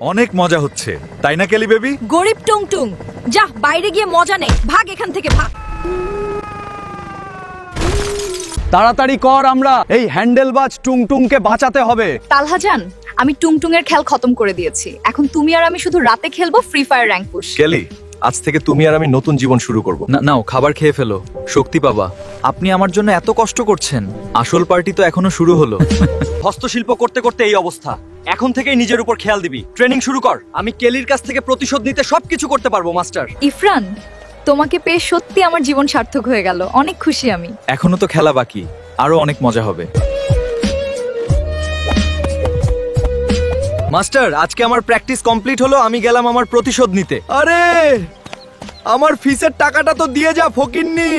অনেক মজা হচ্ছে তাই না কেলি বেবি? গরিব টুংটুং, যা বাইরে গিয়ে মজা নে, ভাগ এখান থেকে ভাগ। তাড়াতাড়ি কর, আমরা এই হ্যান্ডেলবাজ টুংটুংকে বাঁচাতে হবে। তালহাজান, আমি টুংটুং এর খেল খতম করে দিয়েছি। এখন তুমি আর আমি শুধু রাতে খেলবো ফ্রি ফায়ার র্যাঙ্ক পুশ। কেলি, আজ থেকে তুমি আর আমি নতুন জীবন শুরু করব। না নাও, খাবার খেয়ে ফেলো, শক্তি পাবা। আপনি আমার জন্য এত কষ্ট করছেন, আসল পার্টি তো এখনো শুরু হলো। হস্তশিল্প করতে করতে এই অবস্থা। এখন থেকেই নিজের উপর খেয়াল দিবি, ট্রেনিং শুরু কর। আমি কেলির কাছ থেকে প্রতিশোধ নিতে সবকিছু করতে পারবো মাস্টার। ইফরান, তোমাকে পেয়ে সত্যি আমার জীবন সার্থক হয়ে গেল। অনেক খুশি আমি। এখনো তো খেলা বাকি, আরো অনেক মজা হবে। মাস্টার, আজকে আমার প্র্যাকটিস কমপ্লিট হলো, আমি গেলাম আমার প্রতিশোধ নিতে। আরে আমার ফিসের টাকাটা তো দিয়ে যা ফকিন্নি।